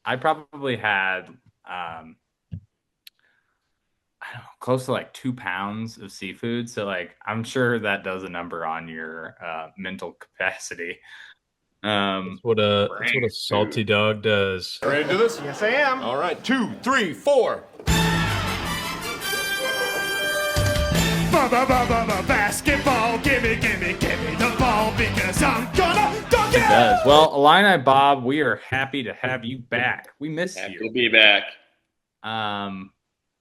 I probably had I don't know, close to like 2 pounds of seafood. So like I'm sure that does a number on your mental capacity. That's Um, what a salty dog does. Ready to do this? Yes, I am. All right, two, three, four. Basketball, gimme the ball because I'm gonna dunk it does. it! Well, Illini Bob, we are happy to have you back. We missed Happy you. to be back. Um,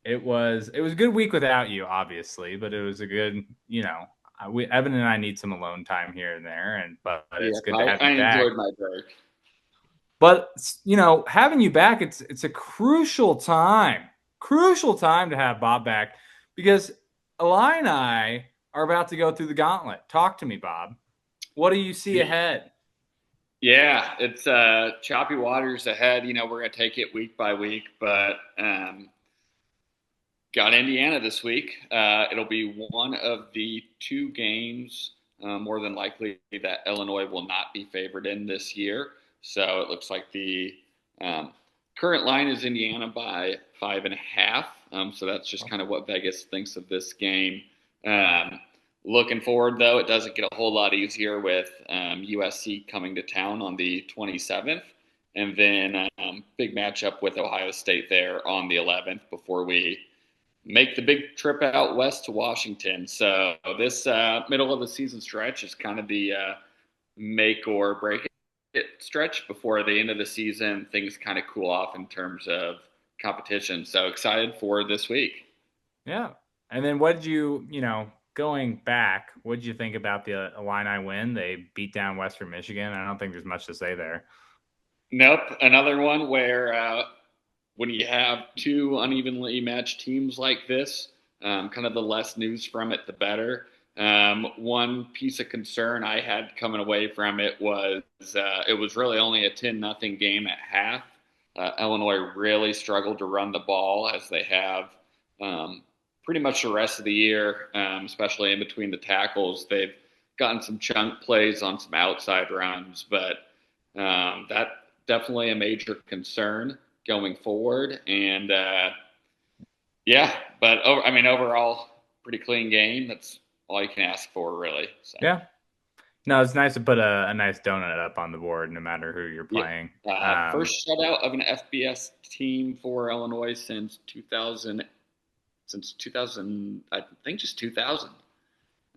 it was a good week without you, obviously, but it was a good, we Evan and I need some alone time here and there, and but Yeah, it's good to I, have I you back. enjoyed my break. But having you back, it's a crucial time to have Bob back because Eli and I are about to go through the gauntlet. Talk to me, Bob. What do you see ahead? Yeah, it's choppy waters ahead. We're gonna take it week by week, but got Indiana this week. It'll be one of the two games, more than likely, that Illinois will not be favored in this year. So it looks like the current line is Indiana by 5.5. So that's just kind of what Vegas thinks of this game. Um, Looking forward, though, it doesn't get a whole lot easier with USC coming to town on the 27th. And then big matchup with Ohio State there on the 11th before we make the big trip out west to Washington. So this middle of the season stretch is kind of the make or break it stretch before the end of the season. Things kind of cool off in terms of competition. So excited for this week. Yeah. And then what did going back, what did you think about the Illini win? They beat down Western Michigan. I don't think there's much to say there. Nope. Another one where when you have two unevenly matched teams like this, kind of the less news from it, the better. One piece of concern I had coming away from it was it was really only a 10-0 game at half. Illinois really struggled to run the ball as they have pretty much the rest of the year, especially in between the tackles. They've gotten some chunk plays on some outside runs, but that definitely a major concern going forward. And yeah, but overall, pretty clean game. That's all you can ask for, really. So. Yeah. No, it's nice to put a nice donut up on the board, no matter who you're Yeah. playing. First shutout of an FBS team for Illinois since 2000. Since 2000, I think just 2000.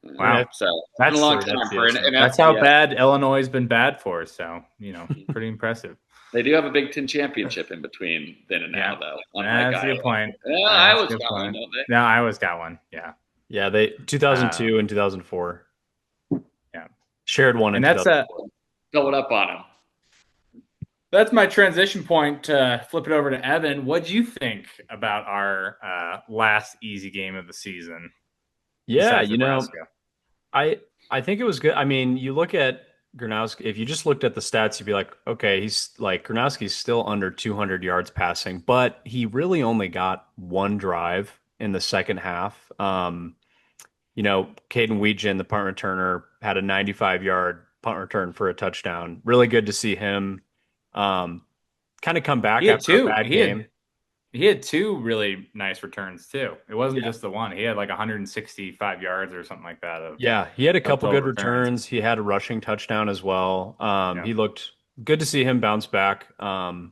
Wow, So that's been a long time for an that's FBS. how bad Illinois has been bad for us. So pretty impressive. They do have a Big Ten championship in between then and now, though. That's a good point. Iowa's got one, don't they? No, Iowa's got one. Yeah. Yeah, they 2002 and 2004. Yeah, shared one, and that's Fill it up on them. That's my transition point to flip it over to Evan. What do you think about our last easy game of the season? Yeah, I think it was good. I mean, you look at Gronowski, if you just looked at the stats, you'd be like, okay, he's like Gronowski's still under 200 yards passing, but he really only got one drive in the second half. Caden Weegan, the punt returner, had a 95-yard punt return for a touchdown. Really good to see him kind of come back after a bad game. He had two really nice returns too. It wasn't just the one. He had like 165 yards or something like that. Yeah, he had a couple good returns. He had a rushing touchdown as well. He looked good to see him bounce back. I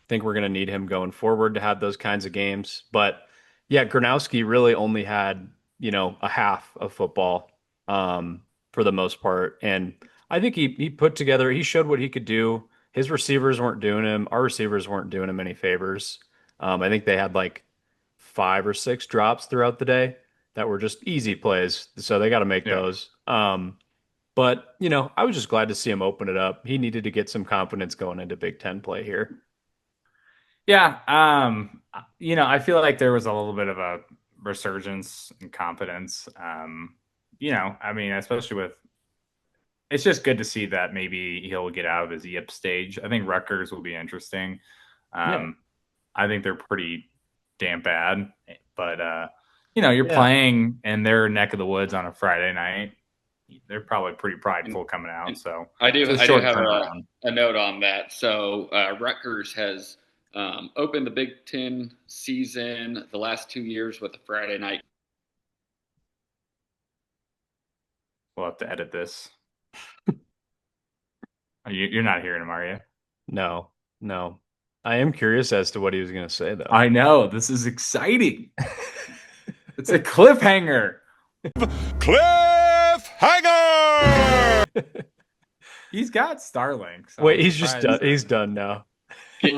think we're going to need him going forward to have those kinds of games. But yeah, Gronowski really only had, a half of football for the most part. And I think he put together, he showed what he could do. His receivers weren't doing him. Our receivers weren't doing him any favors. I think they had like 5 or 6 drops throughout the day that were just easy plays. So they got to make those. But, I was just glad to see him open it up. He needed to get some confidence going into Big Ten play here. Yeah. I feel like there was a little bit of a resurgence in confidence. Especially with, it's just good to see that maybe he'll get out of his yip stage. I think Rutgers will be interesting. I think they're pretty damn bad, but you're playing in their neck of the woods on a Friday night. They're probably pretty prideful coming out. So I do have a note on that. So Rutgers has opened the Big Ten season the last 2 years with a Friday night. We'll have to edit this. You're not hearing him, are you? No. I am curious as to what he was going to say, though. I know. This is exciting. It's a cliffhanger. Cliffhanger! He's got Starlink. So wait, he's just done. He's done now. We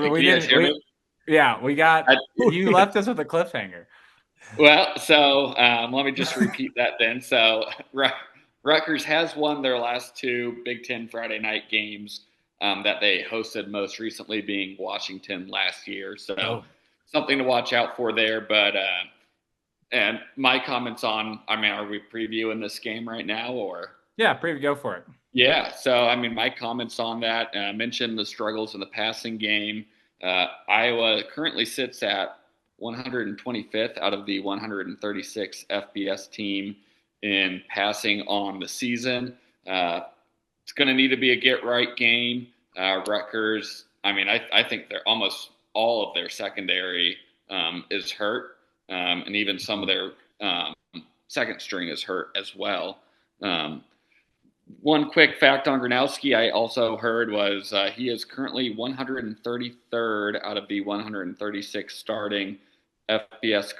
got. You left us with a cliffhanger. Well, so let me just repeat that then. So Rutgers has won their last 2 Big Ten Friday night games that they hosted, most recently being Washington last year. So something to watch out for there. But and my comments on, are we previewing this game right now or? Yeah, go for it. Yeah, so my comments on that, mentioned the struggles in the passing game. Iowa currently sits at 125th out of the 136 FBS team in passing on the season. It's going to need to be a get-right game. Rutgers, I think they're almost all of their secondary is hurt, and even some of their second string is hurt as well. One quick fact on Gronowski I also heard was he is currently 133rd out of the 136 starting FBS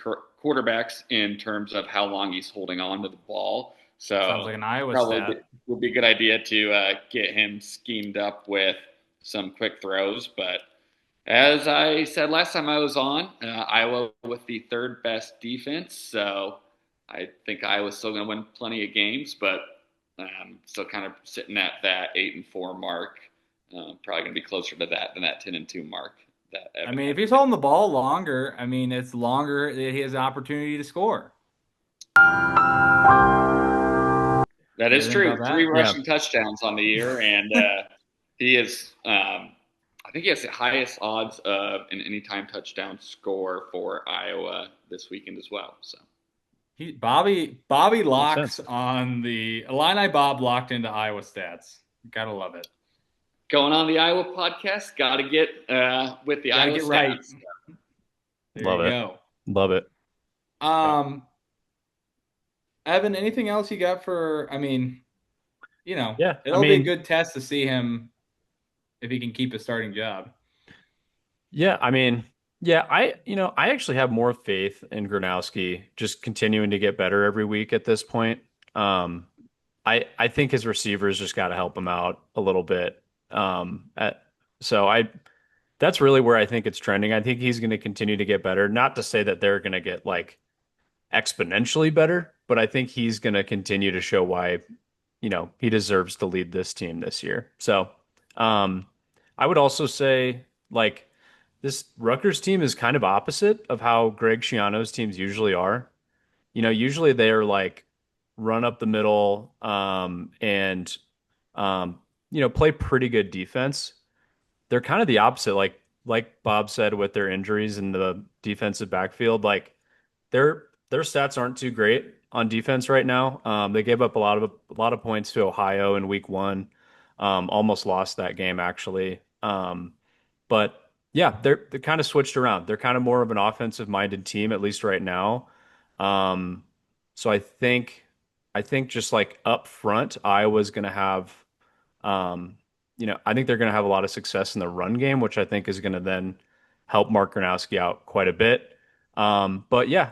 quarterbacks in terms of how long he's holding on to the ball. So sounds like an Iowa stat. Would be a good idea to get him schemed up with some quick throws. But as I said last time I was on, Iowa with the 3rd best defense. So I think Iowa's still going to win plenty of games, but still kind of sitting at that 8-4 mark. Probably going to be closer to that than that 10-2 mark. If he's holding the ball longer, it's longer that he has an opportunity to score. That is true. 3 rushing touchdowns on the year, and he is. I think he has the highest odds of an anytime touchdown score for Iowa this weekend as well. So. Bobby locks on the Illini. Bob locked into Iowa stats. Gotta love it. Going on the Iowa podcast, gotta get with the Iowa stats. Right. Love it. Evan, anything else you got for? It'll be a good test to see him if he can keep a starting job. Yeah, I actually have more faith in Gronowski just continuing to get better every week at this point. I think his receivers just got to help him out a little bit. That's really where I think it's trending. I think he's going to continue to get better. Not to say that they're going to get exponentially better, but I think he's going to continue to show why, he deserves to lead this team this year. So, I would also say this Rutgers team is kind of opposite of how Greg Schiano's teams usually are. Usually they're run up the middle, and play pretty good defense. They're kind of the opposite. Like Bob said, with their injuries in the defensive backfield, their stats aren't too great on defense right now. They gave up a lot of points to Ohio in week 1. Almost lost that game actually. But yeah, they're kind of switched around. They're kind of more of an offensive minded team, at least right now. So I think just up front, Iowa's going to have, I think they're going to have a lot of success in the run game, which I think is going to then help Mark Gronowski out quite a bit. But yeah,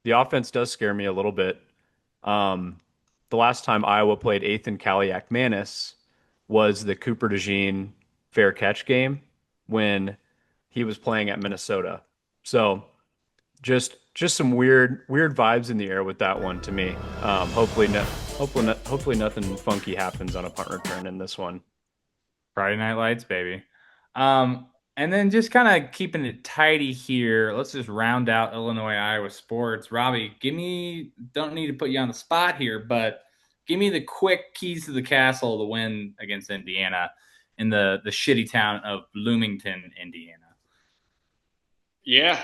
the offense does scare me a little bit. The last time Iowa played Ethan Kaliak-Manis was the Cooper DeJean fair catch game when he was playing at Minnesota. So just some weird vibes in the air with that one to me. Hopefully nothing funky happens on a punt return in this one. Friday Night Lights, baby. And then just kind of keeping it tidy here, let's just round out Illinois Iowa sports. Robbie, don't need to put you on the spot here, but give me the quick keys to the castle to win against Indiana in the shitty town of Bloomington, Indiana. Yeah,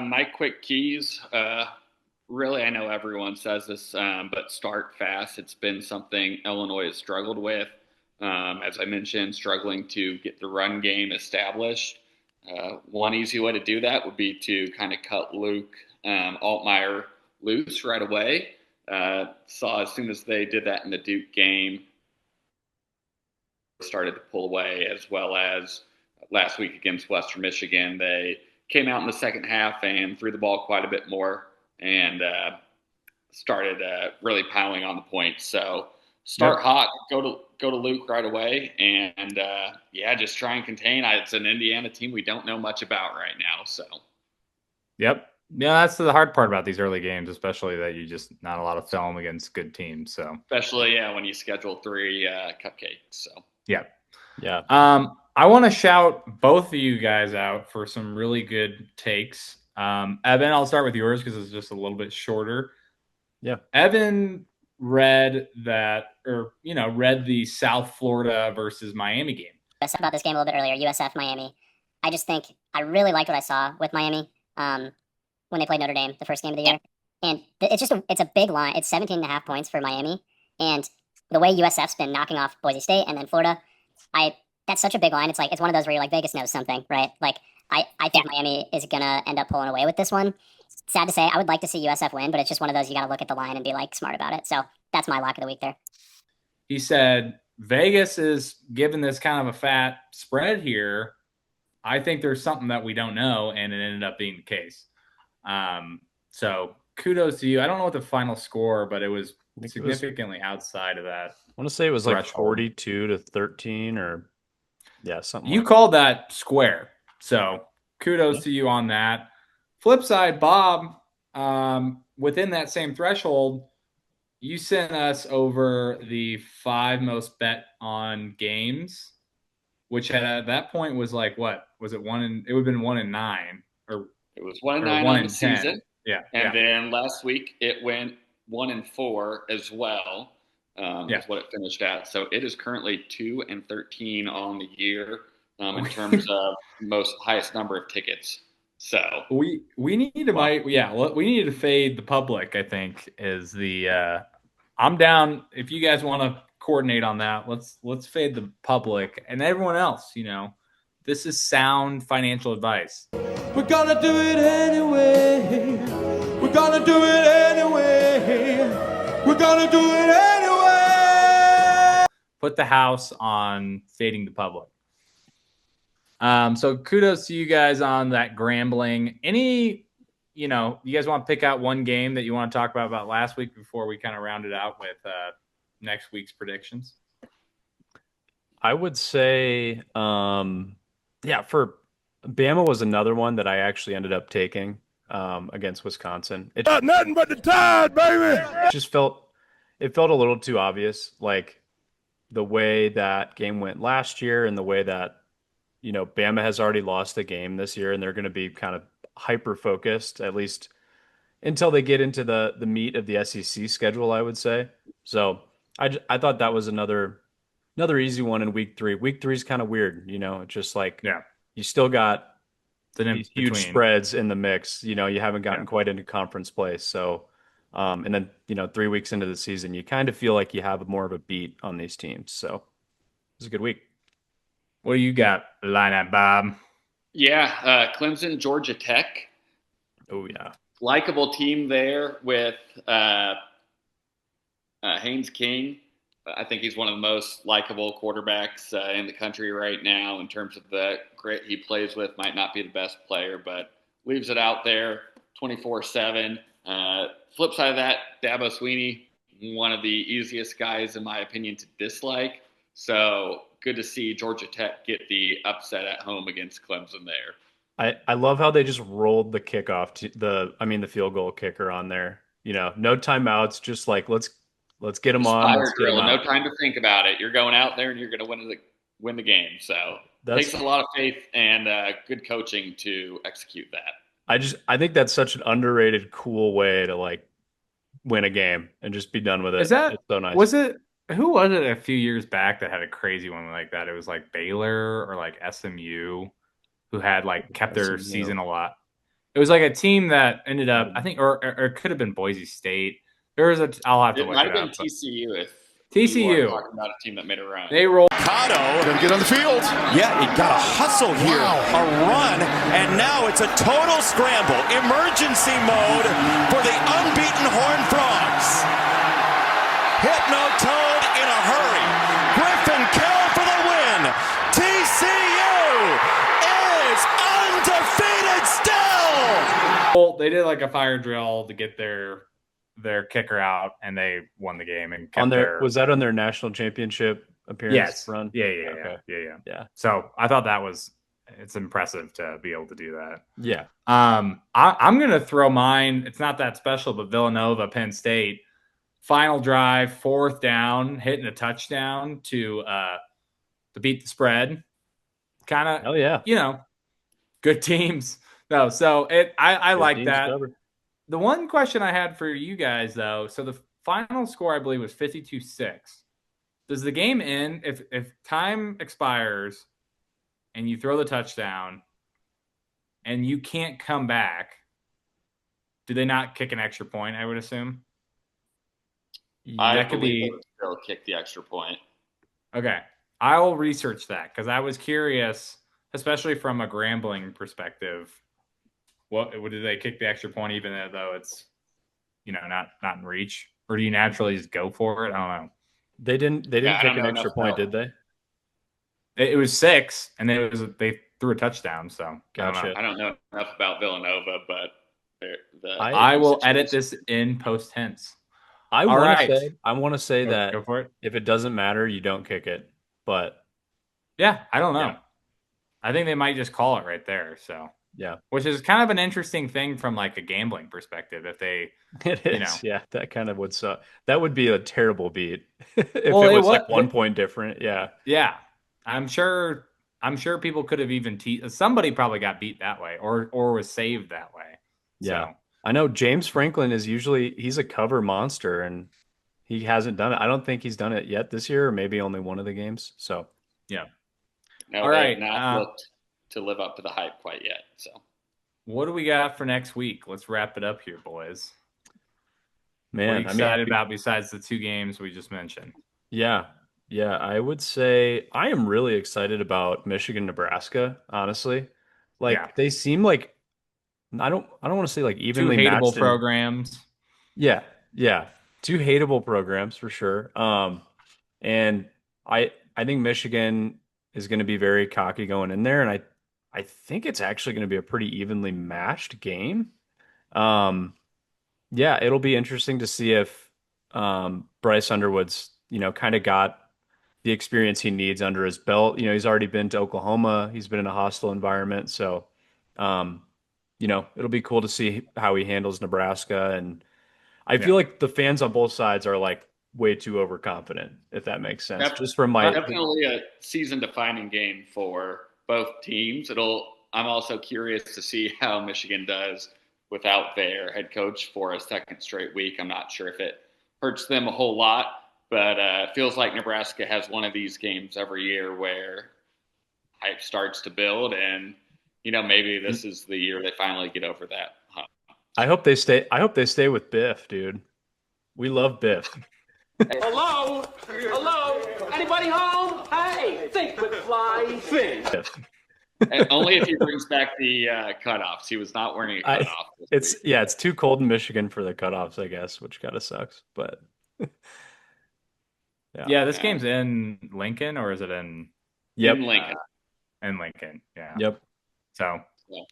my quick keys, really, I know everyone says this, but start fast. It's been something Illinois has struggled with. As I mentioned, struggling to get the run game established. One easy way to do that would be to kind of cut Luke Altmaier loose right away. Saw as soon as they did that in the Duke game, started to pull away, as well as last week against Western Michigan. They came out in the second half and threw the ball quite a bit more and started really piling on the points. So start hot, go to Luke right away, and just try and contain. It's an Indiana team we don't know much about right now. So, yep. Yeah, that's the hard part about these early games, especially that you just not a lot of film against good teams. So, especially when you schedule 3 cupcakes. So, yeah. I want to shout both of you guys out for some really good takes. Evan, I'll start with yours because it's just a little bit shorter. Yeah, Evan read the South Florida versus Miami game. I said about this game a little bit earlier, USF Miami. I just think I really liked what I saw with Miami when they played Notre Dame the first game of the year. And it's a big line. It's 17.5 points for Miami. And the way USF's been knocking off Boise State and then Florida, that's such a big line. It's one of those where you're like, Vegas knows something, right? I think Miami is going to end up pulling away with this one. Sad to say, I would like to see USF win, but it's just one of those you got to look at the line and be smart about it. So that's my lock of the week there. He said Vegas is giving this kind of a fat spread here. I think there's something that we don't know, and it ended up being the case. So kudos to you. I don't know what the final score, but it was significantly outside of that. I want to say it was like 42-13 or something. You called that square. So kudos to you on that. Flip side, Bob, within that same threshold, you sent us over the 5 most bet on games, which at that point was what? Was it it would have been 1-9, or it was 1-9 on the season. Yeah. And then last week it went 1-4 as well. Is what it finished at. So it is currently 2-13 on the year in terms of highest number of tickets. So we need to we need to fade the public. I think is the I'm down if you guys want to coordinate on that. Let's fade the public and everyone else. This is sound financial advice. We're gonna do it anyway. We're gonna do it anyway. We're gonna do it anyway. Put the house on fading the public. So kudos to you guys on that grambling. Any, you guys want to pick out one game that you want to talk about last week before we kind of round it out with next week's predictions? I would say, for Bama was another one that I actually ended up taking against Wisconsin. It nothing but the Tide, baby. It felt a little too obvious, like the way that game went last year and the way that Bama has already lost a game this year, and they're going to be kind of hyper-focused, at least until they get into the meat of the SEC schedule, I would say. So I thought that was another easy one in week 3. Week 3 is kind of weird, it's just you still got these huge spreads in the mix. You haven't gotten quite into conference play. So, and then, 3 weeks into the season, you kind of feel like you have more of a beat on these teams. So it was a good week. What do you got line up, Bob? Yeah, Clemson, Georgia Tech. Oh, yeah. Likeable team there with Haynes King. I think he's one of the most likable quarterbacks in the country right now in terms of the grit he plays with. Might not be the best player, but leaves it out there 24/7. Flip side of that, Dabo Swinney, one of the easiest guys, in my opinion, to dislike. So good to see Georgia Tech get the upset at home against Clemson there. I love how they just rolled the kickoff the field goal kicker on there. No timeouts, just let's get them on. No time to think about it. You're going out there and you're going to win the game. So it takes a lot of faith and good coaching to execute that. I think that's such an underrated, cool way to win a game and just be done with it. Is that it's so nice? Who was it a few years back that had a crazy one like that? It was Baylor or SMU who had kept their season a lot. It was a team that ended up, I think, or it could have been Boise State. I'll have to look it up. It might have been TCU if TCU talking about a team that made a run. They rolled. Mercado. Gonna get on the field. Yeah, he got a hustle here, a run, and now it's a total scramble. Emergency mode for the unbeaten Horned Frogs. Hypnotoad in a hurry. Griffin Kell for the win. TCU is undefeated still. Well, they did like a fire drill to get their kicker out, and they won the game. And kept was that on their national championship appearance run? Yeah. So I thought it's impressive to be able to do that. Yeah. I'm gonna throw mine. It's not that special, but Villanova, Penn State, final drive, 4th down, hitting a touchdown to beat the spread. Kind of, oh yeah, good teams. No, so I like that. Covered. The one question I had for you guys, though, so the final score, I believe, was 52-6. Does the game end if time expires and you throw the touchdown and you can't come back? Do they not kick an extra point, I would assume? That could be. They'll kick the extra point. Okay. I will research that because I was curious, especially from a Grambling perspective. What did they kick the extra point even though it's not in reach, or do you naturally just go for it? I don't know. They didn't kick an extra point, did they? It was 6, and then they threw a touchdown. So gotcha. I don't know enough about Villanova, but I will edit this in post tense. I want to say that go for it. If it doesn't matter, you don't kick it. But yeah, I don't know. Yeah. I think they might just call it right there. So. Yeah, which is kind of an interesting thing from like a gambling perspective. If they, it is, yeah, that kind of would suck. That would be a terrible beat if it was like 1 point different. Yeah, yeah. I'm sure people could have even somebody probably got beat that way or was saved that way. Yeah, so. I know James Franklin he's a cover monster and he hasn't done it. I don't think he's done it yet this year, or maybe only one of the games. So yeah. No, all right, not looked to live up to the hype quite yet. So what do we got for next week? Let's wrap it up here, boys. Man, what are you excited about besides the 2 games we just mentioned? Yeah, I would say I am really excited about Michigan, Nebraska, honestly. They seem like I don't want to say like evenly 2 hateable matched programs. Yeah. 2 hateable programs for sure. And I think Michigan is going to be very cocky going in there, and I think it's actually going to be a pretty evenly matched game. Yeah, it'll be interesting to see if Bryce Underwood's, kind of got the experience he needs under his belt. He's already been to Oklahoma. He's been in a hostile environment. So, it'll be cool to see how he handles Nebraska. And I feel like the fans on both sides are like way too overconfident, if that makes sense. Just from my definitely a season-defining game for both teams. I'm also curious to see how Michigan does without their head coach for a second straight week. I'm not sure if it hurts them a whole lot, but it feels like Nebraska has one of these games every year where hype starts to build, and maybe this is the year they finally get over that hump. I hope they stay with Biff, dude. We love Biff. Hello? Anybody home? Hey, think with fly fish. Only if he brings back the cutoffs. He was not wearing a cutoff. It's too cold in Michigan for the cutoffs, I guess, which kind of sucks. But this game's in Lincoln, or is it in? Yep, in Lincoln. In Lincoln, yeah. Yep. So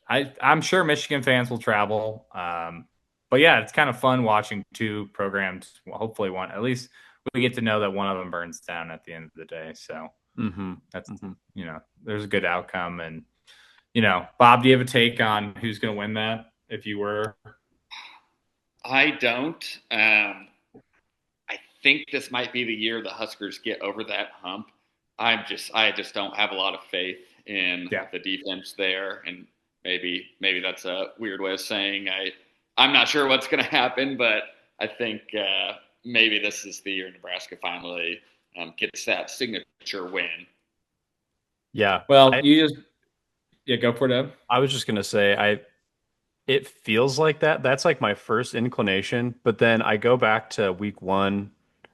I'm sure Michigan fans will travel. But yeah, it's kind of fun watching 2 programs. Hopefully one, at least we get to know that one of them burns down at the end of the day. So that's, there's a good outcome. And, Bob, do you have a take on who's going to win that if you were? I don't. I think this might be the year the Huskers get over that hump. I just don't have a lot of faith in the defense there. And maybe that's a weird way of saying I'm not sure what's going to happen, but I think maybe this is the year Nebraska finally gets that signature win. Yeah. Well, go for it, Ed. I was just going to say, it feels like that. That's like my first inclination, but then I go back to week 1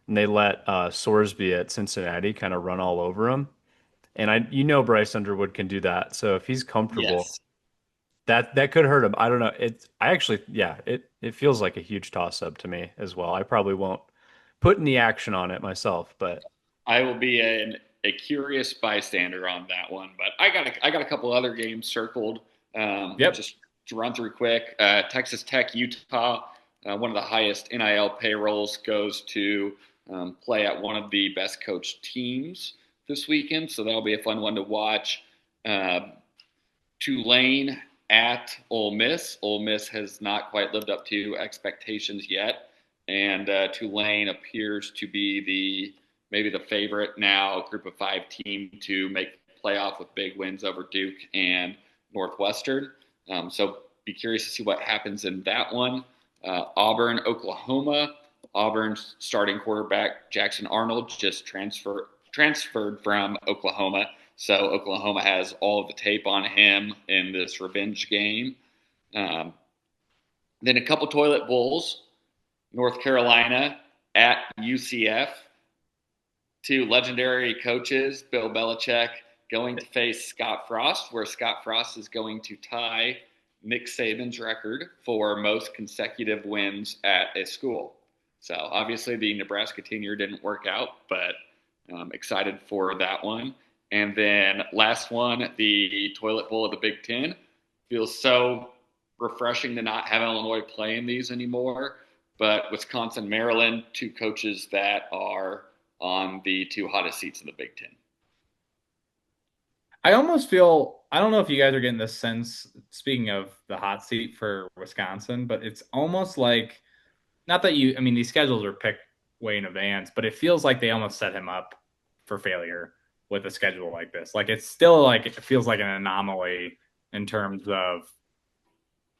and they let Sorsby at Cincinnati kind of run all over them. And Bryce Underwood can do that. So if he's comfortable, Yes. that could hurt him. I don't know. It feels like a huge toss up to me as well. I probably won't put any action on it myself, but I will be a curious bystander on that one. But I got a couple other games circled. Yep. Just to run through quick. Texas Tech, Utah, one of the highest NIL payrolls, goes to play at one of the best coached teams this weekend. So that'll be a fun one to watch. Tulane at Ole Miss. Ole Miss has not quite lived up to expectations yet. And Tulane appears to be maybe the favorite now, group of 5 team to make the playoff with big wins over Duke and Northwestern. So be curious to see what happens in that one. Auburn, Oklahoma. Auburn's starting quarterback, Jackson Arnold, just transferred from Oklahoma. So Oklahoma has all of the tape on him in this revenge game. Then a couple toilet bowls. North Carolina at UCF. 2 legendary coaches, Bill Belichick, going to face Scott Frost, where Scott Frost is going to tie Nick Saban's record for most consecutive wins at a school. So obviously the Nebraska tenure didn't work out, but I'm excited for that one. And then last one, the toilet bowl of the Big Ten. Feels so refreshing to not have Illinois play in these anymore. But Wisconsin, Maryland, 2 coaches that are on the 2 hottest seats in the Big Ten. I almost feel, I don't know if you guys are getting this sense, speaking of the hot seat for Wisconsin, but it's almost like, not that these schedules are picked way in advance, but it feels like they almost set him up for failure with a schedule like this. Like, it's still like, it feels like an anomaly in terms of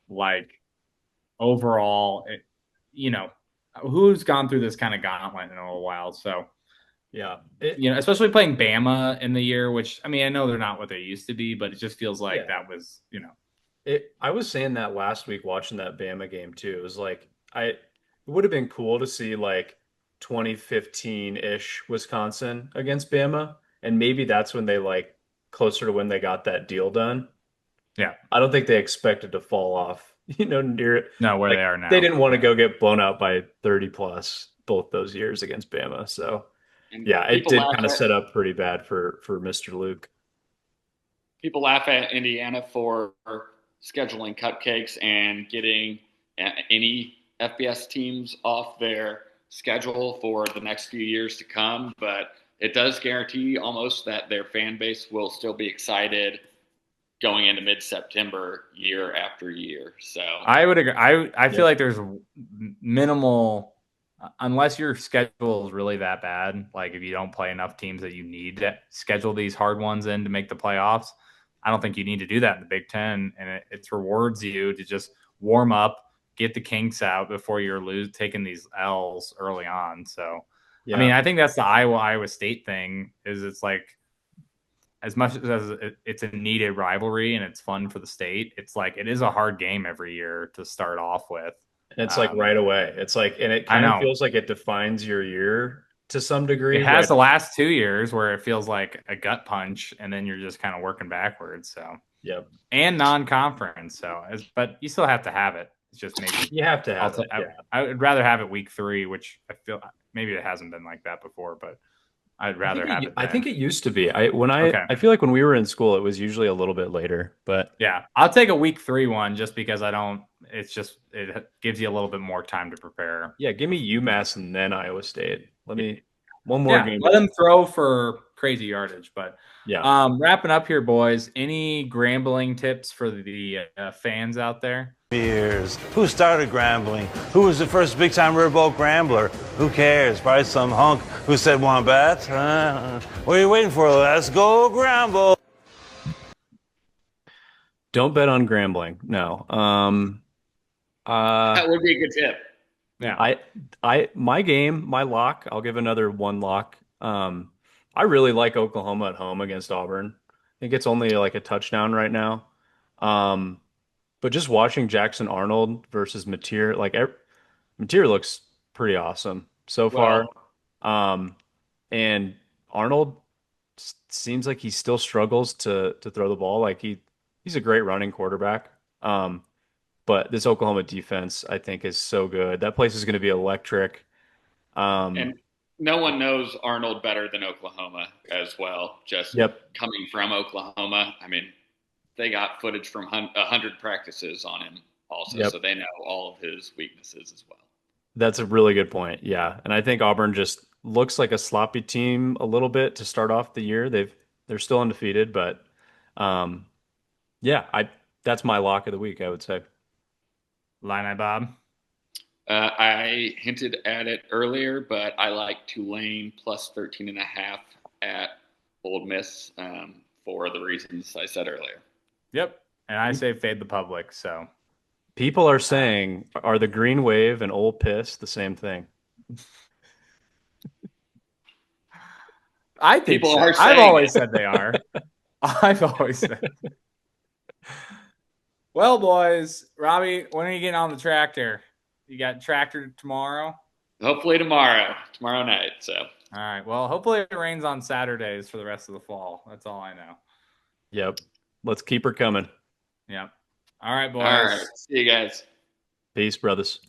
like overall, who's gone through this kind of gauntlet in a little while. So, yeah, especially playing Bama in the year, which, I know they're not what they used to be, but it just feels like that was, I was saying that last week watching that Bama game too. It was like, it would have been cool to see like 2015-ish Wisconsin against Bama. And maybe that's when they closer to when they got that deal done. Yeah. I don't think they expected to fall off, near it. No, where they are now. They didn't want to go get blown out by 30 plus both those years against Bama. So yeah, it did kind of set up pretty bad for Mr. Luke. People laugh at Indiana for scheduling cupcakes and getting any FBS teams off their schedule for the next few years to come, but it does guarantee almost that their fan base will still be excited going into mid-September year after year. So I would agree. I feel like there's minimal, unless your schedule is really that bad, like if you don't play enough teams that you need to schedule these hard ones in to make the playoffs, I don't think you need to do that in the Big Ten. And it rewards you to just warm up, get the kinks out before you're taking these L's early on. So, yeah. I think that's the Iowa State thing, is it's like, as much as it's a needed rivalry and it's fun for the state, it's like, it is a hard game every year to start off with. And it's like right away. It's like, and it kind of feels like it defines your year to some degree. It has the last 2 years where it feels like a gut punch, and then you're just kind of working backwards. So, yep. And non-conference. So, but you still have to have it. It's just maybe you have to have it. I would rather have it week 3, which I feel maybe it hasn't been like that before, but I'd rather have it. I think it used to be. I feel like when we were in school, it was usually a little bit later. But yeah, I'll take a week 3 one just because it gives you a little bit more time to prepare. Yeah, give me UMass and then Iowa State. One more game. Let them throw for crazy yardage. But yeah, wrapping up here, boys. Any Grambling tips for the fans out there? Years. Who started Grambling? Who was the first big-time riverboat Grambler? Who cares? Probably some hunk who said, "Want bet?" What are you waiting for? Let's go Gramble. Don't bet on Grambling. No. That would be a good tip. Yeah. My lock, I'll give another one lock. I really like Oklahoma at home against Auburn. I think it's only like a touchdown right now. But just watching Jackson Arnold versus Mateer, Mateer looks pretty awesome so far. And Arnold, seems like he still struggles to throw the ball. Like he's a great running quarterback. But this Oklahoma defense, I think, is so good. That place is going to be electric. And no one knows Arnold better than Oklahoma as well. Just coming from Oklahoma, I mean, they got footage from 100 practices on him also, so they know all of his weaknesses as well. That's a really good point. Yeah, and I think Auburn just looks like a sloppy team a little bit to start off the year. They're still undefeated, but that's my lock of the week, I would say. Illini Bob. I hinted at it earlier, but I like Tulane plus 13.5 at Ole Miss for the reasons I said earlier. Yep, and I say fade the public. So people are saying, are the Green Wave and Ole Piss the same thing? I think people are. I've always said they are. I've always said. Well, boys, Robbie, when are you getting on the tractor? You got tractor tomorrow? Hopefully tomorrow night. So. All right. Well, hopefully it rains on Saturdays for the rest of the fall. That's all I know. Yep. Let's keep her coming. Yep. All right, boys. All right. See you guys. Peace, brothers.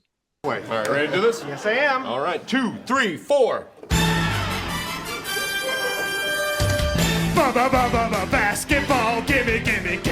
Wait. All right. Ready to do this? Yes, I am. All right. 2, 3, 4. Basketball, gimme, gimme, gimme.